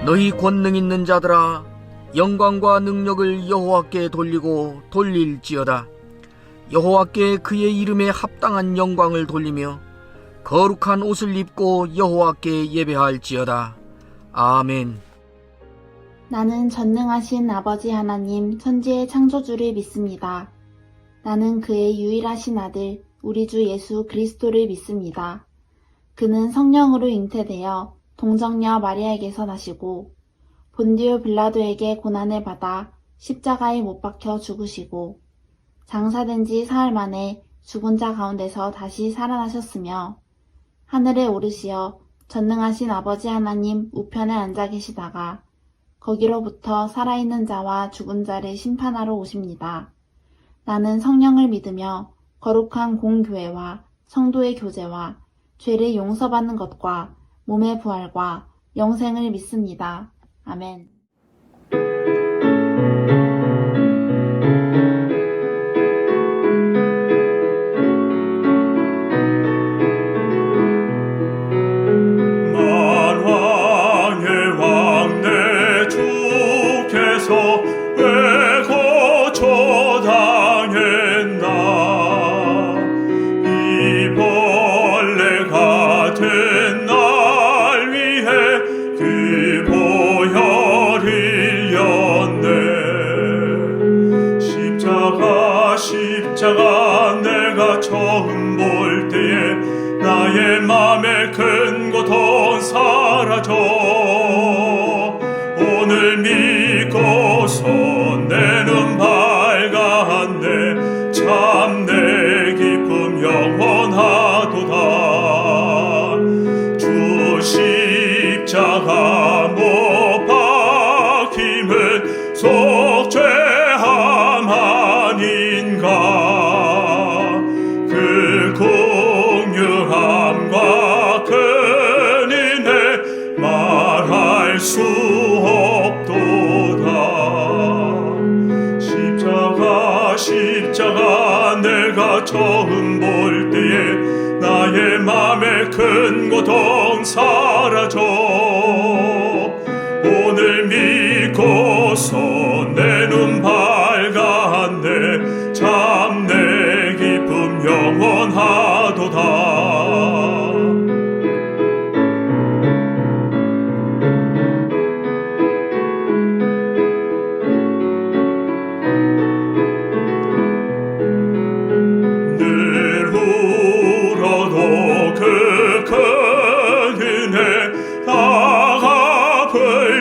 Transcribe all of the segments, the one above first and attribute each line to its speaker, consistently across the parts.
Speaker 1: 너희 권능 있는 자들아, 영광과 능력을 여호와께 돌리고 돌릴지어다. 여호와께 그의 이름에 합당한 영광을 돌리며 거룩한 옷을 입고 여호와께 예배할지어다. 아멘.
Speaker 2: 나는 전능하신 아버지 하나님 천지의 창조주를 믿습니다. 나는 그의 유일하신 아들 우리 주 예수 그리스도를 믿습니다. 그는 성령으로 잉태되어 동정녀 마리아에게서 나시고 본디오 빌라도에게 고난을 받아 십자가에 못 박혀 죽으시고 장사된 지 사흘 만에 죽은 자 가운데서 다시 살아나셨으며 하늘에 오르시어 전능하신 아버지 하나님 우편에 앉아 계시다가 거기로부터 살아있는 자와 죽은 자를 심판하러 오십니다. 나는 성령을 믿으며 거룩한 공교회와 성도의 교제와 죄를 용서받는 것과 몸의 부활과 영생을 믿습니다. 아멘.
Speaker 3: 왜 거처당했나. 이 벌레 같은 날 위해 그 보혈 흘렸네. 십자가 내가 처음 볼 때에 나의 맘에 큰 고통 사라져. 오늘 믿고서 내 눈 밝았네. 참 내 기쁨 영원하도다. 주 십자가 못 박힘은 속죄함 아닌가. 그 공유함과 큰 은혜 말할 수 십자가 내가 처음 볼 때에 나의 맘에 큰 고통 사라져. 오늘 믿고서 내 눈 밝았네. 참 내 기쁨 영원하도다.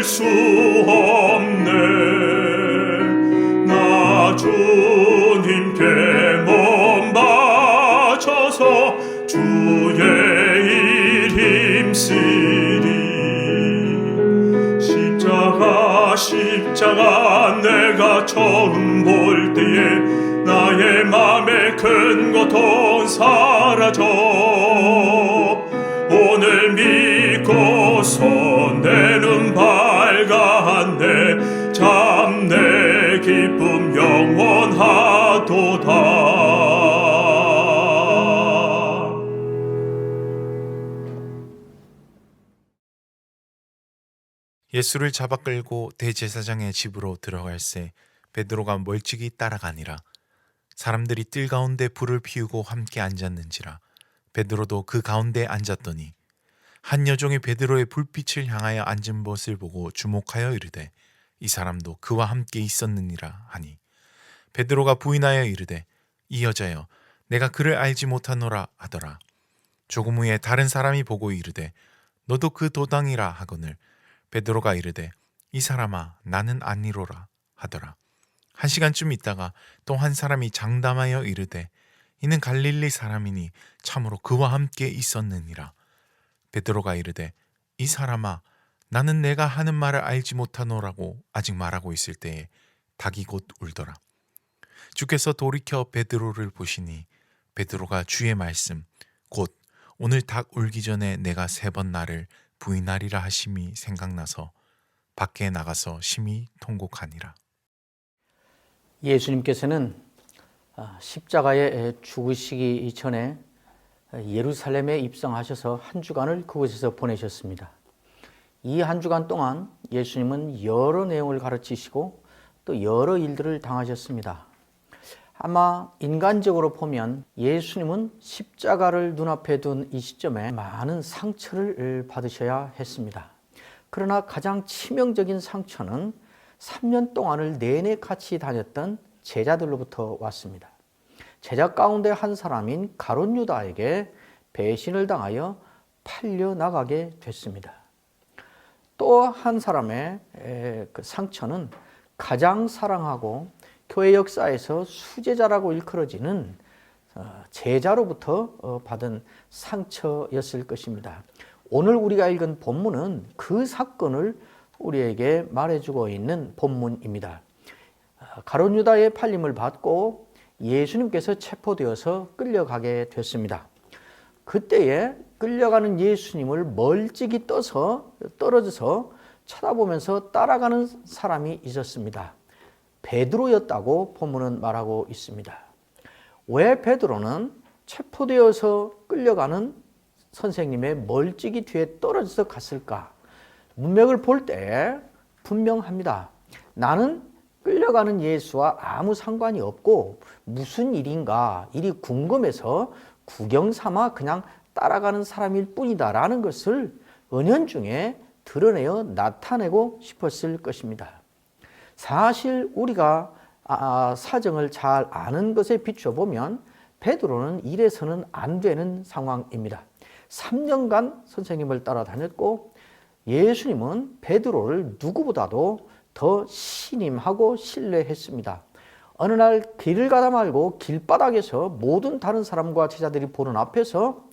Speaker 3: 수 없네. 나 주님께 몸 바쳐서 주의 일 힘쓰리. 십자가 내가 처음 볼 때에 나의 맘에 큰 고통 사라져. 오늘 믿고서 내 눈 밝았네. 참 내 기쁨 영원하도다.
Speaker 4: 예수를 잡아 끌고 대제사장의 집으로 들어갈새 베드로가 멀찍이 따라가니라. 사람들이 뜰 가운데 불을 피우고 함께 앉았는지라. 베드로도 그 가운데 앉았더니 한 여종이 베드로의 불빛을 향하여 앉은 것을 보고 주목하여 이르되 이 사람도 그와 함께 있었느니라 하니, 베드로가 부인하여 이르되 이 여자여 내가 그를 알지 못하노라 하더라. 조금 후에 다른 사람이 보고 이르되 너도 그 도당이라 하거늘 베드로가 이르되 이 사람아 나는 아니로라 하더라. 한 시간쯤 있다가 또 한 사람이 장담하여 이르되 이는 갈릴리 사람이니 참으로 그와 함께 있었느니라. 베드로가 이르되 이 사람아 나는 내가 하는 말을 알지 못하노라고 아직 말하고 있을 때에 닭이 곧 울더라. 주께서 돌이켜 베드로를 보시니 베드로가 주의 말씀 곧 오늘 닭 울기 전에 내가 3번 나를 부인하리라 하심이 생각나서 밖에 나가서 심히 통곡하니라.
Speaker 5: 예수님께서는 십자가에 죽으시기 이전에 예루살렘에 입성하셔서 한 주간을 그곳에서 보내셨습니다. 이 한 주간 동안 예수님은 여러 내용을 가르치시고 또 여러 일들을 당하셨습니다. 아마 인간적으로 보면 예수님은 십자가를 눈앞에 둔 이 시점에 많은 상처를 받으셔야 했습니다. 그러나 가장 치명적인 상처는 3년 동안을 내내 같이 다녔던 제자들로부터 왔습니다. 제자 가운데 한 사람인 가룟 유다에게 배신을 당하여 팔려 나가게 됐습니다. 또 한 사람의 그 상처는 가장 사랑하고 교회 역사에서 수제자라고 일컬어지는 제자로부터 받은 상처였을 것입니다. 오늘 우리가 읽은 본문은 그 사건을 우리에게 말해주고 있는 본문입니다. 가룟 유다의 팔림을 받고 예수님께서 체포되어서 끌려가게 됐습니다. 그때에 끌려가는 예수님을 멀찍이 떨어져서 쳐다보면서 따라가는 사람이 있었습니다. 베드로였다고 본문은 말하고 있습니다. 왜 베드로는 체포되어서 끌려가는 선생님의 멀찍이 뒤에 떨어져서 갔을까? 문맥을 볼 때 분명합니다. 나는 끌려가는 예수와 아무 상관이 없고 무슨 일인가 일이 궁금해서 구경 삼아 그냥 따라가는 사람일 뿐이다라는 것을 은연중에 드러내어 나타내고 싶었을 것입니다. 사실 우리가 사정을 잘 아는 것에 비춰보면 베드로는 이래서는 안 되는 상황입니다. 3년간 선생님을 따라다녔고 예수님은 베드로를 누구보다도 더 신임하고 신뢰했습니다. 어느 날 길을 가다 말고 길바닥에서 모든 다른 사람과 제자들이 보는 앞에서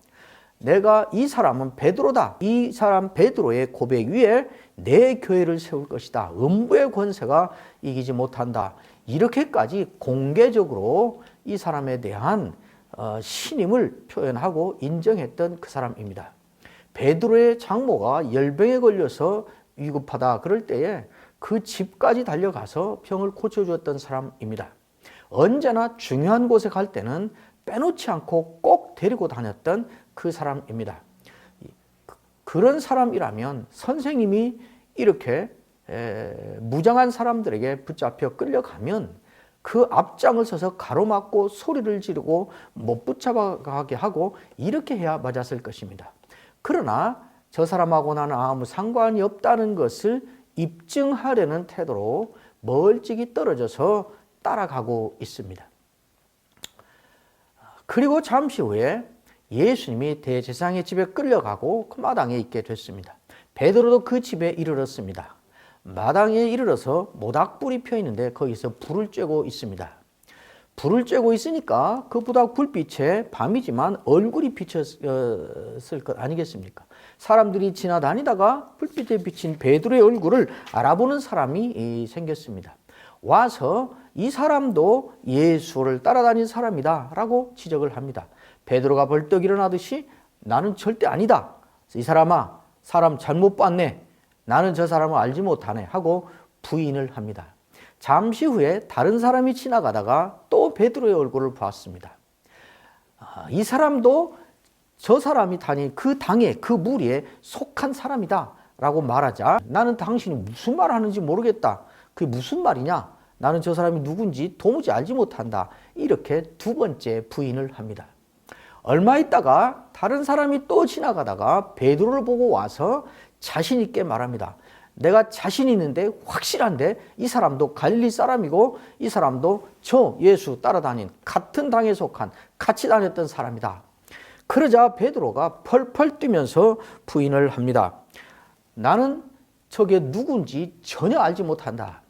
Speaker 5: 내가 이 사람은 베드로다. 이 사람 베드로의 고백 위에 내 교회를 세울 것이다. 음부의 권세가 이기지 못한다. 이렇게까지 공개적으로 이 사람에 대한 신임을 표현하고 인정했던 그 사람입니다. 베드로의 장모가 열병에 걸려서 위급하다 그럴 때에 그 집까지 달려가서 병을 고쳐주었던 사람입니다. 언제나 중요한 곳에 갈 때는 빼놓지 않고 꼭 데리고 다녔던 그 사람입니다. 그런 사람이라면 선생님이 이렇게 무장한 사람들에게 붙잡혀 끌려가면 그 앞장을 서서 가로막고 소리를 지르고 못 붙잡아가게 하고 이렇게 해야 맞았을 것입니다. 그러나 저 사람하고 나는 아무 상관이 없다는 것을 입증하려는 태도로 멀찍이 떨어져서 따라가고 있습니다. 그리고 잠시 후에 예수님이 대제사장의 집에 끌려가고 그 마당에 있게 됐습니다. 베드로도 그 집에 이르렀습니다. 마당에 이르러서 모닥불이 펴 있는데 거기서 불을 쬐고 있습니다. 불을 쬐고 있으니까 그 모닥 불빛에 밤이지만 얼굴이 비쳤을 것 아니겠습니까? 사람들이 지나다니다가 불빛에 비친 베드로의 얼굴을 알아보는 사람이 생겼습니다. 와서 이 사람도 예수를 따라다닌 사람이다 라고 지적을 합니다. 베드로가 벌떡 일어나듯이 나는 절대 아니다. 이 사람아, 사람 잘못 봤네. 나는 저 사람을 알지 못하네 하고 부인을 합니다. 잠시 후에 다른 사람이 지나가다가 또 베드로의 얼굴을 보았습니다. 이 사람도 저 사람이 다닌 그 당에 그 무리에 속한 사람이다 라고 말하자 나는 당신이 무슨 말 하는지 모르겠다. 그게 무슨 말이냐? 나는 저 사람이 누군지 도무지 알지 못한다. 이렇게 두 번째 부인을 합니다. 얼마 있다가 다른 사람이 또 지나가다가 베드로를 보고 와서 자신 있게 말합니다. 내가 자신 있는데 확실한데 이 사람도 갈릴리 사람이고 이 사람도 저 예수 따라다닌 같은 당에 속한 같이 다녔던 사람이다. 그러자 베드로가 펄펄 뛰면서 부인을 합니다. 나는 저게 누군지 전혀 알지 못한다.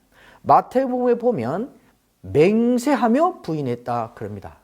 Speaker 5: 마태복음에 보면 맹세하며 부인했다 그럽니다.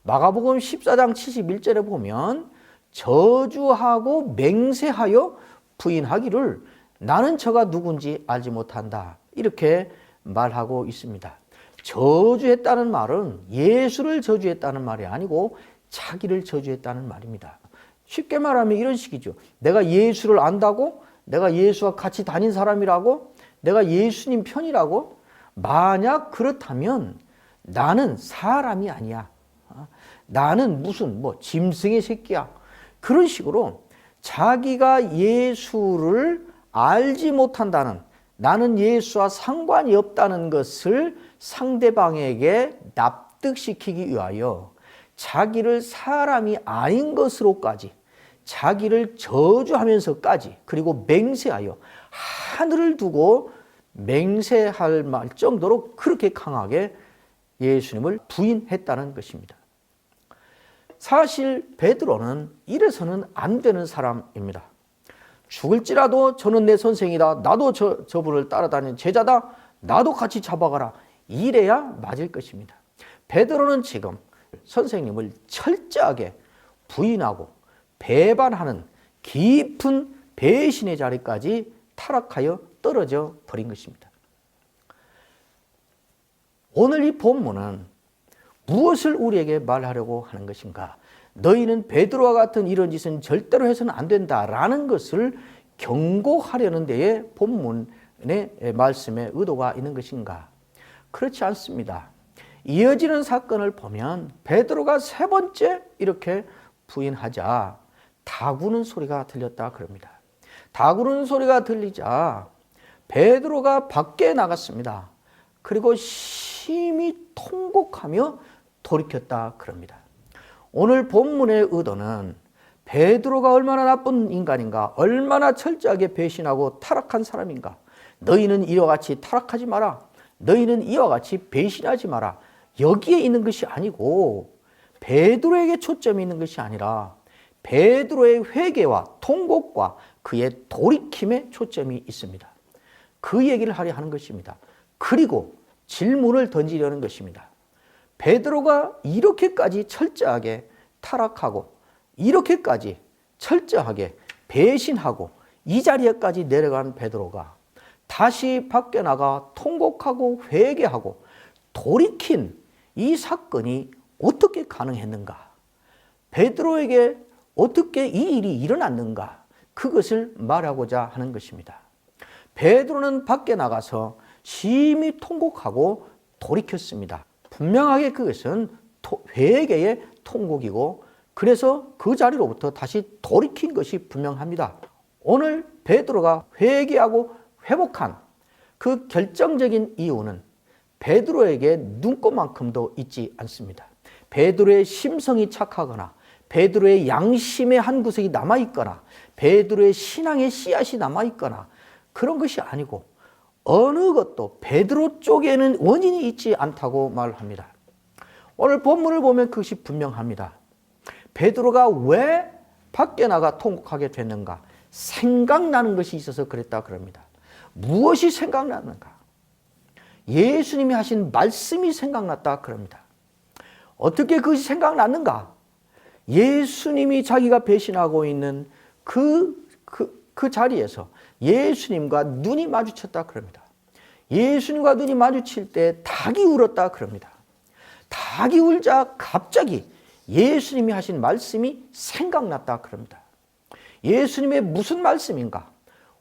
Speaker 5: 마가복음 14장 71절에 보면 저주하고 맹세하여 부인하기를 나는 저가 누군지 알지 못한다. 이렇게 말하고 있습니다. 저주했다는 말은 예수를 저주했다는 말이 아니고 자기를 저주했다는 말입니다. 쉽게 말하면 이런 식이죠. 내가 예수를 안다고? 내가 예수와 같이 다닌 사람이라고? 내가 예수님 편이라고? 만약 그렇다면 나는 사람이 아니야. 나는 무슨 짐승의 새끼야. 그런 식으로 자기가 예수를 알지 못한다는 나는 예수와 상관이 없다는 것을 상대방에게 납득시키기 위하여 자기를 사람이 아닌 것으로까지, 자기를 저주하면서까지, 그리고 맹세하여 하늘을 두고 맹세할 정도로 그렇게 강하게 예수님을 부인했다는 것입니다. 사실 베드로는 이래서는 안 되는 사람입니다. 죽을지라도 저는 내 선생이다. 나도 저분을 따라다니는 제자다. 나도 같이 잡아가라. 이래야 맞을 것입니다. 베드로는 지금 선생님을 철저하게 부인하고 배반하는 깊은 배신의 자리까지 타락하여 떨어져 버린 것입니다. 오늘 이 본문은 무엇을 우리에게 말하려고 하는 것인가? 너희는 베드로와 같은 이런 짓은 절대로 해서는 안 된다라는 것을 경고하려는 데에 본문의 말씀에 의도가 있는 것인가? 그렇지 않습니다. 이어지는 사건을 보면 베드로가 세 번째 이렇게 부인하자 다구는 소리가 들렸다 그럽니다. 다구는 소리가 들리자 베드로가 밖에 나갔습니다. 그리고 심히 통곡하며 돌이켰다 그럽니다. 오늘 본문의 의도는 베드로가 얼마나 나쁜 인간인가, 얼마나 철저하게 배신하고 타락한 사람인가. 너희는 이와 같이 타락하지 마라. 너희는 이와 같이 배신하지 마라. 여기에 있는 것이 아니고 베드로에게 초점이 있는 것이 아니라 베드로의 회개와 통곡과 그의 돌이킴에 초점이 있습니다. 그 얘기를 하려 하는 것입니다. 그리고 질문을 던지려는 것입니다. 베드로가 이렇게까지 철저하게 타락하고 이렇게까지 철저하게 배신하고 이 자리에까지 내려간 베드로가 다시 밖에 나가 통곡하고 회개하고 돌이킨 이 사건이 어떻게 가능했는가? 베드로에게 어떻게 이 일이 일어났는가? 그것을 말하고자 하는 것입니다. 베드로는 밖에 나가서 심히 통곡하고 돌이켰습니다. 분명하게 그것은 회개의 통곡이고 그래서 그 자리로부터 다시 돌이킨 것이 분명합니다. 오늘 베드로가 회개하고 회복한 그 결정적인 이유는 베드로에게 눈꼽만큼도 있지 않습니다. 베드로의 심성이 착하거나 베드로의 양심의 한 구석이 남아있거나 베드로의 신앙의 씨앗이 남아있거나 그런 것이 아니고 어느 것도 베드로 쪽에는 원인이 있지 않다고 말합니다. 오늘 본문을 보면 그것이 분명합니다. 베드로가 왜 밖에 나가 통곡하게 됐는가? 생각나는 것이 있어서 그랬다 그럽니다. 무엇이 생각나는가? 예수님이 하신 말씀이 생각났다 그럽니다. 어떻게 그것이 생각났는가? 예수님이 자기가 배신하고 있는 그 자리에서 예수님과 눈이 마주쳤다 그럽니다. 예수님과 눈이 마주칠 때 닭이 울었다 그럽니다. 닭이 울자 갑자기 예수님이 하신 말씀이 생각났다 그럽니다. 예수님의 무슨 말씀인가?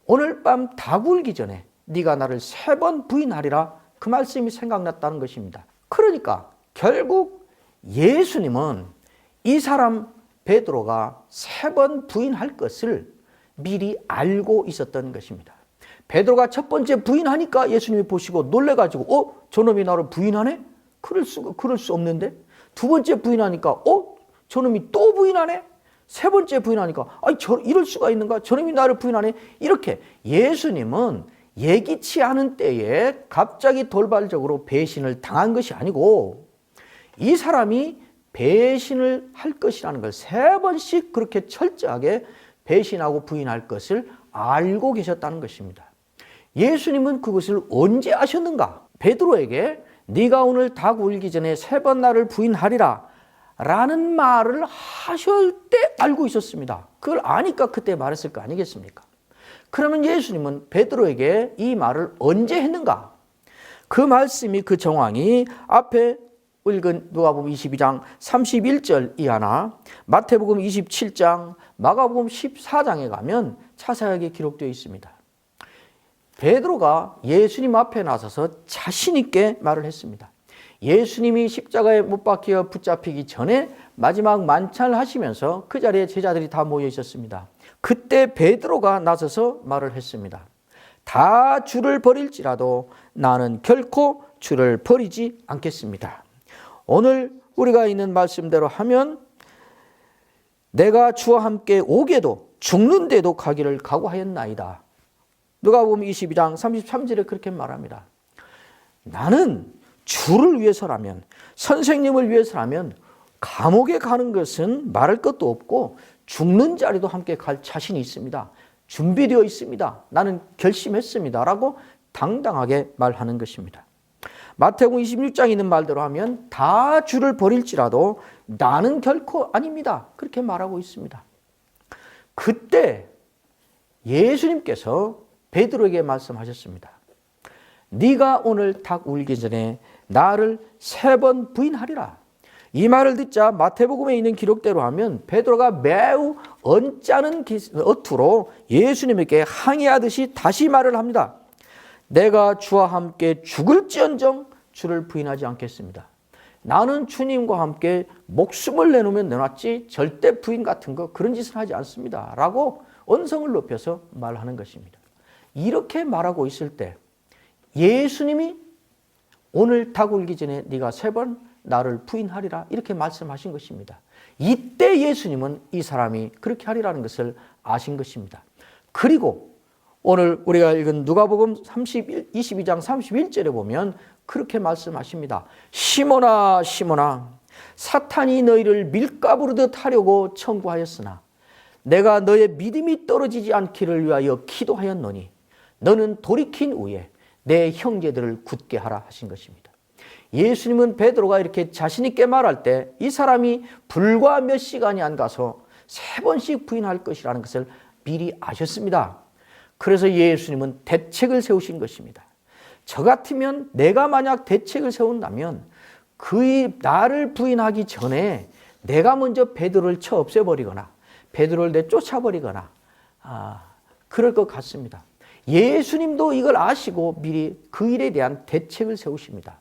Speaker 5: 오늘 밤 닭 울기 전에 네가 나를 3번 부인하리라, 그 말씀이 생각났다는 것입니다. 그러니까 결국 예수님은 이 사람 베드로가 3번 부인할 것을 미리 알고 있었던 것입니다. 베드로가 첫 번째 부인하니까 예수님이 보시고 놀래가지고 저놈이 나를 부인하네? 그럴 수 없는데. 두 번째 부인하니까 저놈이 또 부인하네? 세 번째 부인하니까 이럴 수가 있는가? 저놈이 나를 부인하네? 이렇게 예수님은 예기치 않은 때에 갑자기 돌발적으로 배신을 당한 것이 아니고 이 사람이 배신을 할 것이라는 걸 3번씩 그렇게 철저하게 배신하고 부인할 것을 알고 계셨다는 것입니다. 예수님은 그것을 언제 아셨는가? 베드로에게 네가 오늘 닭 울기 전에 3번 나를 부인하리라 라는 말을 하실 때 알고 있었습니다. 그걸 아니까 그때 말했을 거 아니겠습니까? 그러면 예수님은 베드로에게 이 말을 언제 했는가? 그 말씀이, 그 정황이 앞에 읽은 누가복음 22장 31절 이하나 마태복음 27장, 마가복음 14장에 가면 자세하게 기록되어 있습니다. 베드로가 예수님 앞에 나서서 자신 있게 말을 했습니다. 예수님이 십자가에 못 박혀 붙잡히기 전에 마지막 만찬을 하시면서 그 자리에 제자들이 다 모여 있었습니다. 그때 베드로가 나서서 말을 했습니다. 다 주를 버릴지라도 나는 결코 주를 버리지 않겠습니다. 오늘 우리가 있는 말씀대로 하면 내가 주와 함께 오게도 죽는데도 가기를 각오하였나이다. 누가복음 22장 33절에 그렇게 말합니다. 나는 주를 위해서라면, 선생님을 위해서라면 감옥에 가는 것은 말할 것도 없고 죽는 자리도 함께 갈 자신이 있습니다. 준비되어 있습니다. 나는 결심했습니다. 라고 당당하게 말하는 것입니다. 마태복음 26장에 있는 말대로 하면 다 주를 버릴지라도 나는 결코 아닙니다. 그렇게 말하고 있습니다. 그때 예수님께서 베드로에게 말씀하셨습니다. 네가 오늘 닭 울기 전에 나를 3번 부인하리라. 이 말을 듣자 마태복음에 있는 기록대로 하면 베드로가 매우 언짢은 어투로 예수님에게 항의하듯이 다시 말을 합니다. 내가 주와 함께 죽을지언정 주를 부인하지 않겠습니다. 나는 주님과 함께 목숨을 내놓으면 내놨지 절대 부인 같은 거 그런 짓을 하지 않습니다. 라고 언성을 높여서 말하는 것입니다. 이렇게 말하고 있을 때 예수님이 오늘 닭 울기 전에 네가 3번 나를 부인하리라 이렇게 말씀하신 것입니다. 이때 예수님은 이 사람이 그렇게 하리라는 것을 아신 것입니다. 그리고 오늘 우리가 읽은 누가복음 22장 31절에 보면 그렇게 말씀하십니다. 시몬아 시몬아 사탄이 너희를 밀가부르듯 하려고 청구하였으나 내가 너의 믿음이 떨어지지 않기를 위하여 기도하였노니 너는 돌이킨 후에 내 형제들을 굳게 하라 하신 것입니다. 예수님은 베드로가 이렇게 자신 있게 말할 때 이 사람이 불과 몇 시간이 안 가서 3번씩 부인할 것이라는 것을 미리 아셨습니다. 그래서 예수님은 대책을 세우신 것입니다. 저 같으면 내가 만약 대책을 세운다면 그의 나를 부인하기 전에 내가 먼저 베드로를 쳐 없애버리거나 베드로를 내쫓아버리거나 그럴 것 같습니다. 예수님도 이걸 아시고 미리 그 일에 대한 대책을 세우십니다.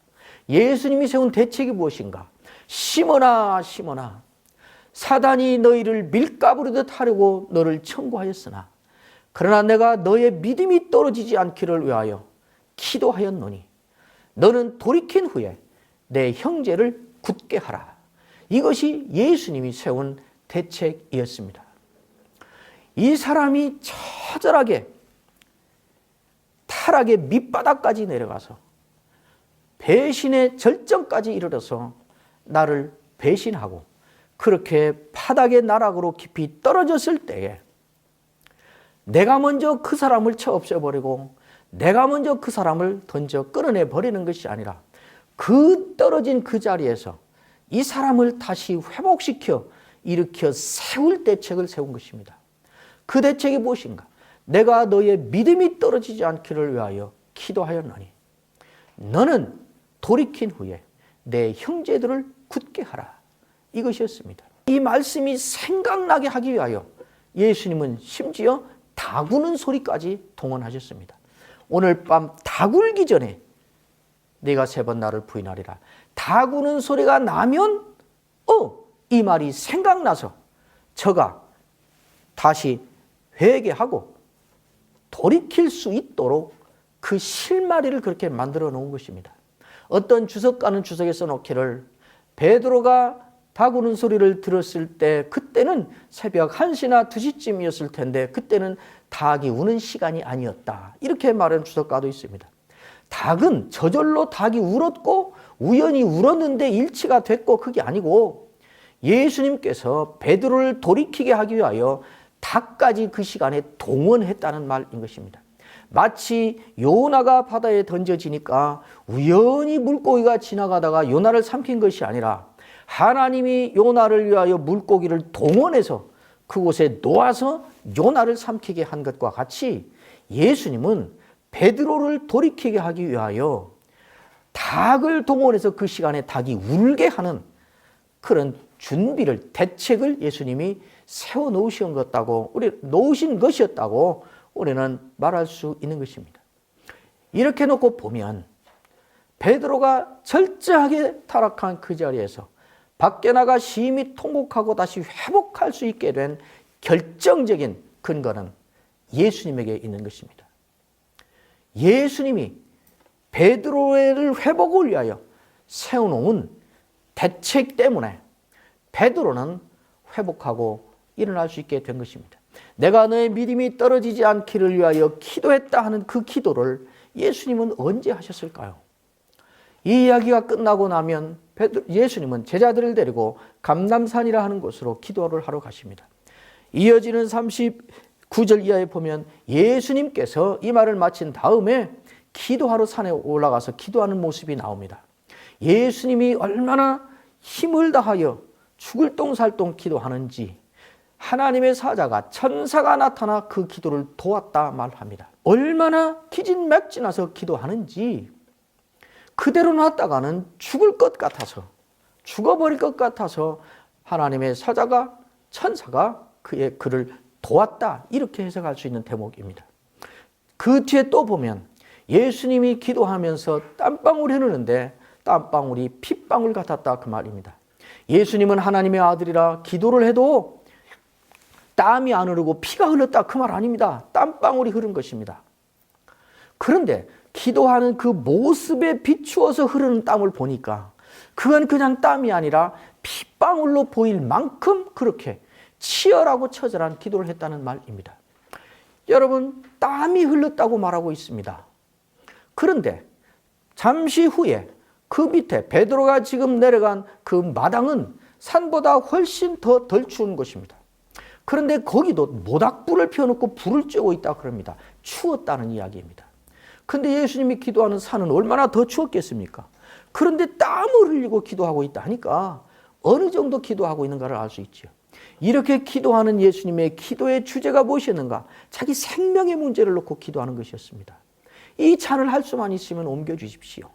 Speaker 5: 예수님이 세운 대책이 무엇인가? 시몬아 시몬아 사단이 너희를 밀가부르듯 하려고 너를 청구하였으나 그러나 내가 너의 믿음이 떨어지지 않기를 위하여 기도하였노니 너는 돌이킨 후에 내 형제를 굳게 하라. 이것이 예수님이 세운 대책이었습니다. 이 사람이 처절하게 타락의 밑바닥까지 내려가서 배신의 절정까지 이르러서 나를 배신하고 그렇게 바닥의 나락으로 깊이 떨어졌을 때에 내가 먼저 그 사람을 쳐 없애버리고 내가 먼저 그 사람을 던져 끌어내버리는 것이 아니라 그 떨어진 그 자리에서 이 사람을 다시 회복시켜 일으켜 세울 대책을 세운 것입니다. 그 대책이 무엇인가? 내가 너의 믿음이 떨어지지 않기를 위하여 기도하였노니 너는 돌이킨 후에 내 형제들을 굳게 하라. 이것이었습니다. 이 말씀이 생각나게 하기 위하여 예수님은 심지어 닭 우는 소리까지 동원하셨습니다. 오늘 밤 닭 울기 전에 네가 3번 나를 부인하리라. 닭 우는 소리가 나면 이 말이 생각나서 저가 다시 회개하고 돌이킬 수 있도록 그 실마리를 그렇게 만들어 놓은 것입니다. 어떤 주석가는 주석에 써놓기를 베드로가 닭 우는 소리를 들었을 때 그때는 새벽 1시나 2시쯤이었을 텐데 그때는 닭이 우는 시간이 아니었다. 이렇게 말하는 주석가도 있습니다. 닭은 저절로 닭이 울었고 우연히 울었는데 일치가 됐고 그게 아니고 예수님께서 베드로를 돌이키게 하기 위하여 닭까지 그 시간에 동원했다는 말인 것입니다. 마치 요나가 바다에 던져지니까 우연히 물고기가 지나가다가 요나를 삼킨 것이 아니라 하나님이 요나를 위하여 물고기를 동원해서 그곳에 놓아서 요나를 삼키게 한 것과 같이 예수님은 베드로를 돌이키게 하기 위하여 닭을 동원해서 그 시간에 닭이 울게 하는 그런 준비를, 대책을 예수님이 세워놓으신 것이었다고 우리는 말할 수 있는 것입니다. 이렇게 놓고 보면 베드로가 철저하게 타락한 그 자리에서 밖에 나가 심히 통곡하고 다시 회복할 수 있게 된 결정적인 근거는 예수님에게 있는 것입니다. 예수님이 베드로를 회복을 위하여 세워놓은 대책 때문에 베드로는 회복하고 일어날 수 있게 된 것입니다. 내가 너의 믿음이 떨어지지 않기를 위하여 기도했다 하는 그 기도를 예수님은 언제 하셨을까요? 이 이야기가 끝나고 나면 예수님은 제자들을 데리고 감람산이라 하는 곳으로 기도를 하러 가십니다. 이어지는 39절 이하에 보면 예수님께서 이 말을 마친 다음에 기도하러 산에 올라가서 기도하는 모습이 나옵니다. 예수님이 얼마나 힘을 다하여 죽을 똥살똥 기도하는지 하나님의 사자가 천사가 나타나 그 기도를 도왔다 말합니다. 얼마나 기진맥진해서 기도하는지 그대로 놨다가는 죽을 것 같아서 죽어버릴 것 같아서 하나님의 사자가 천사가 그를 도왔다 이렇게 해석할 수 있는 대목입니다. 그 뒤에 또 보면 예수님이 기도하면서 땀방울이 흐르는데 땀방울이 핏방울 같았다 그 말입니다. 예수님은 하나님의 아들이라 기도를 해도 땀이 안 흐르고 피가 흘렀다 그 말 아닙니다. 땀방울이 흐른 것입니다. 그런데 기도하는 그 모습에 비추어서 흐르는 땀을 보니까 그건 그냥 땀이 아니라 핏방울로 보일 만큼 그렇게 치열하고 처절한 기도를 했다는 말입니다. 여러분, 땀이 흘렀다고 말하고 있습니다. 그런데 잠시 후에 그 밑에 베드로가 지금 내려간 그 마당은 산보다 훨씬 더 덜 추운 것입니다. 그런데 거기도 모닥불을 피워놓고 불을 쬐고 있다 그럽니다. 추웠다는 이야기입니다. 그런데 예수님이 기도하는 산은 얼마나 더 추웠겠습니까? 그런데 땀을 흘리고 기도하고 있다 하니까 어느 정도 기도하고 있는가를 알 수 있죠. 이렇게 기도하는 예수님의 기도의 주제가 무엇이었는가? 자기 생명의 문제를 놓고 기도하는 것이었습니다. 이 찬을 할 수만 있으면 옮겨주십시오.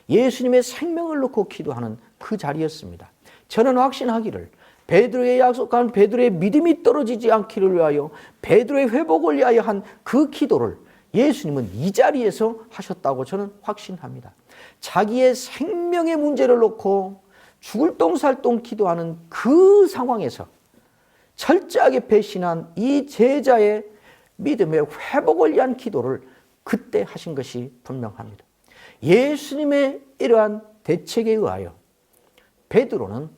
Speaker 5: 예수님의 생명을 놓고 기도하는 그 자리였습니다. 저는 확신하기를 베드로의 약속한 베드로의 믿음이 떨어지지 않기를 위하여 베드로의 회복을 위하여 한 그 기도를 예수님은 이 자리에서 하셨다고 저는 확신합니다. 자기의 생명의 문제를 놓고 죽을 똥살똥 기도하는 그 상황에서 철저하게 배신한 이 제자의 믿음의 회복을 위한 기도를 그때 하신 것이 분명합니다. 예수님의 이러한 대책에 의하여 베드로는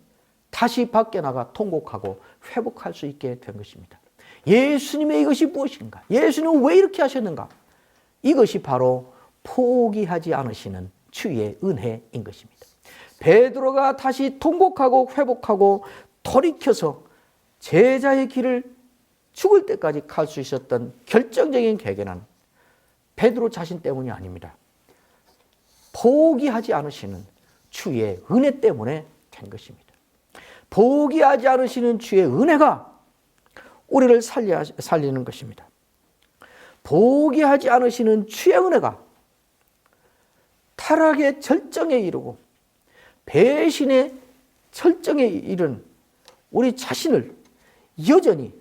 Speaker 5: 다시 밖에 나가 통곡하고 회복할 수 있게 된 것입니다. 예수님의 이것이 무엇인가? 예수님은 왜 이렇게 하셨는가? 이것이 바로 포기하지 않으시는 주의 은혜인 것입니다. 베드로가 다시 통곡하고 회복하고 돌이켜서 제자의 길을 죽을 때까지 갈 수 있었던 결정적인 계기는 베드로 자신 때문이 아닙니다. 포기하지 않으시는 주의 은혜 때문에 된 것입니다. 포기하지 않으시는 주의 은혜가 우리를 살리는 것입니다. 포기하지 않으시는 주의 은혜가 타락의 절정에 이르고 배신의 절정에 이른 우리 자신을 여전히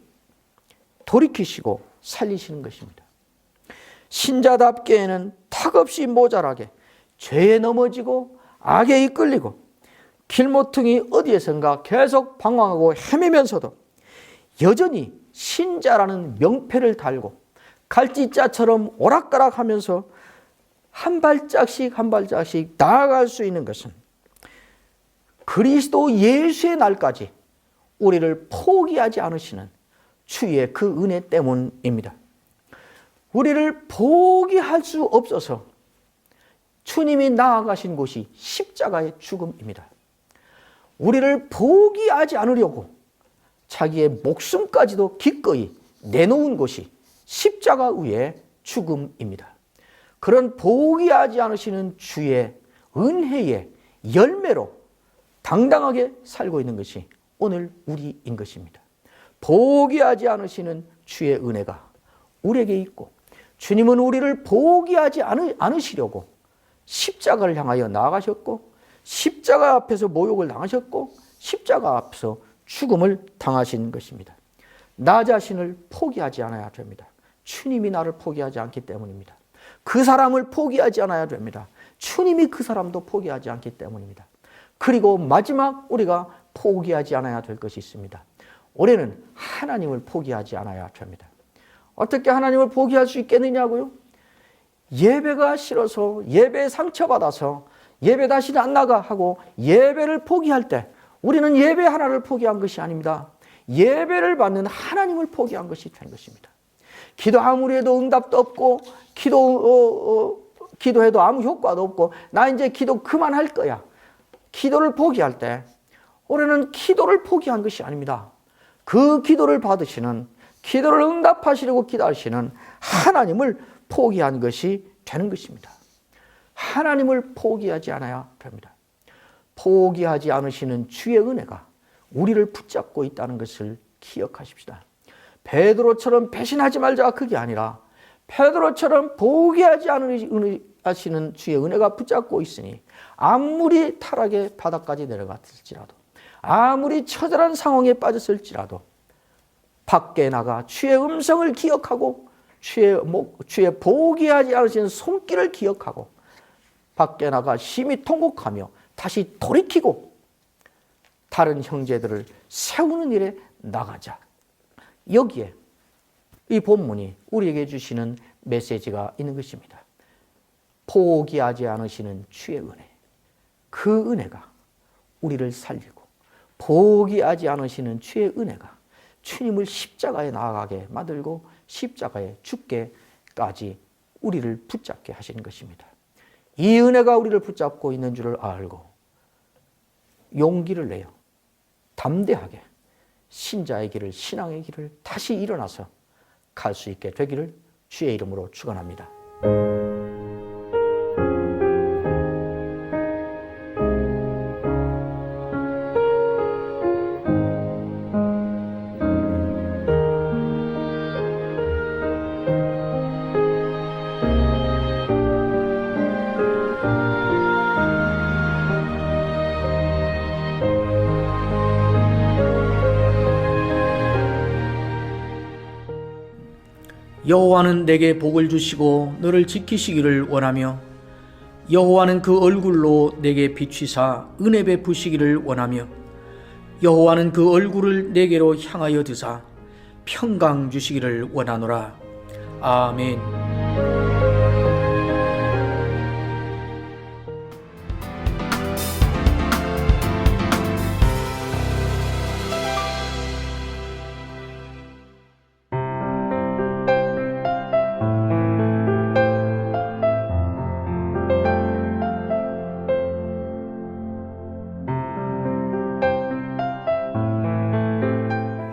Speaker 5: 돌이키시고 살리시는 것입니다. 신자답게는 턱없이 모자라게 죄에 넘어지고 악에 이끌리고 길모퉁이 어디에선가 계속 방황하고 헤매면서도 여전히 신자라는 명패를 달고 갈지자처럼 오락가락하면서 한 발짝씩 한 발짝씩 나아갈 수 있는 것은 그리스도 예수의 날까지 우리를 포기하지 않으시는 주의 그 은혜 때문입니다. 우리를 포기할 수 없어서 주님이 나아가신 곳이 십자가의 죽음입니다. 우리를 포기하지 않으려고 자기의 목숨까지도 기꺼이 내놓은 곳이 십자가 위의 죽음입니다. 그런 포기하지 않으시는 주의 은혜의 열매로 당당하게 살고 있는 것이 오늘 우리인 것입니다. 포기하지 않으시는 주의 은혜가 우리에게 있고 주님은 우리를 포기하지 않으시려고 십자가를 향하여 나아가셨고 십자가 앞에서 모욕을 당하셨고 십자가 앞에서 죽음을 당하신 것입니다. 나 자신을 포기하지 않아야 됩니다. 주님이 나를 포기하지 않기 때문입니다. 그 사람을 포기하지 않아야 됩니다. 주님이 그 사람도 포기하지 않기 때문입니다. 그리고 마지막 우리가 포기하지 않아야 될 것이 있습니다. 우리는 하나님을 포기하지 않아야 됩니다. 어떻게 하나님을 포기할 수 있겠느냐고요? 예배가 싫어서 예배에 상처받아서 예배 다시는 안 나가 하고 예배를 포기할 때 우리는 예배 하나를 포기한 것이 아닙니다. 예배를 받는 하나님을 포기한 것이 되는 것입니다. 기도 아무리 해도 응답도 없고 기도해도 아무 효과도 없고 나 이제 기도 그만할 거야. 기도를 포기할 때 우리는 기도를 포기한 것이 아닙니다. 그 기도를 받으시는, 기도를 응답하시려고 기도하시는 하나님을 포기한 것이 되는 것입니다. 하나님을 포기하지 않아야 됩니다. 포기하지 않으시는 주의 은혜가 우리를 붙잡고 있다는 것을 기억하십시다. 베드로처럼 배신하지 말자 그게 아니라 베드로처럼 포기하지 않으시는 주의 은혜가 붙잡고 있으니 아무리 타락의 바닥까지 내려갔을지라도 아무리 처절한 상황에 빠졌을지라도 밖에 나가 주의 음성을 기억하고 주의 포기하지 않으시는 손길을 기억하고 밖에 나가 심히 통곡하며 다시 돌이키고 다른 형제들을 세우는 일에 나가자. 여기에 이 본문이 우리에게 주시는 메시지가 있는 것입니다. 포기하지 않으시는 주의 은혜. 그 은혜가 우리를 살리고 포기하지 않으시는 주의 은혜가 주님을 십자가에 나아가게 만들고 십자가에 죽게까지 우리를 붙잡게 하시는 것입니다. 이 은혜가 우리를 붙잡고 있는 줄을 알고 용기를 내어 담대하게 신자의 길을, 신앙의 길을 다시 일어나서 갈 수 있게 되기를 주의 이름으로 축원합니다.
Speaker 1: 여호와는 내게 복을 주시고 너를 지키시기를 원하며 여호와는 그 얼굴로 내게 비추사 은혜 베푸시기를 원하며 여호와는 그 얼굴을 내게로 향하여 드사 평강 주시기를 원하노라. 아멘.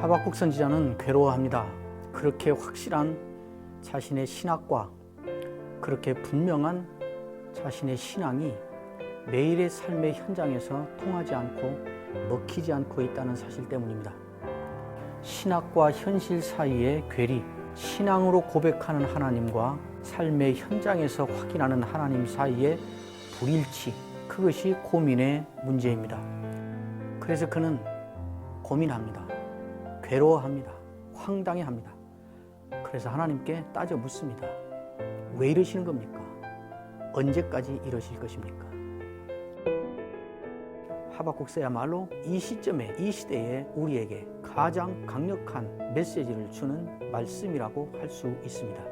Speaker 5: 하박국 선지자는 괴로워합니다. 그렇게 확실한 자신의 신학과 그렇게 분명한 자신의 신앙이 매일의 삶의 현장에서 통하지 않고 먹히지 않고 있다는 사실 때문입니다. 신학과 현실 사이의 괴리, 신앙으로 고백하는 하나님과 삶의 현장에서 확인하는 하나님 사이의 불일치, 그것이 고민의 문제입니다. 그래서 그는 고민합니다. 괴로워합니다. 황당해합니다. 그래서 하나님께 따져 묻습니다. 왜 이러시는 겁니까? 언제까지 이러실 것입니까? 하박국서야말로 이 시점에, 이 시대에 우리에게 가장 강력한 메시지를 주는 말씀이라고 할 수 있습니다.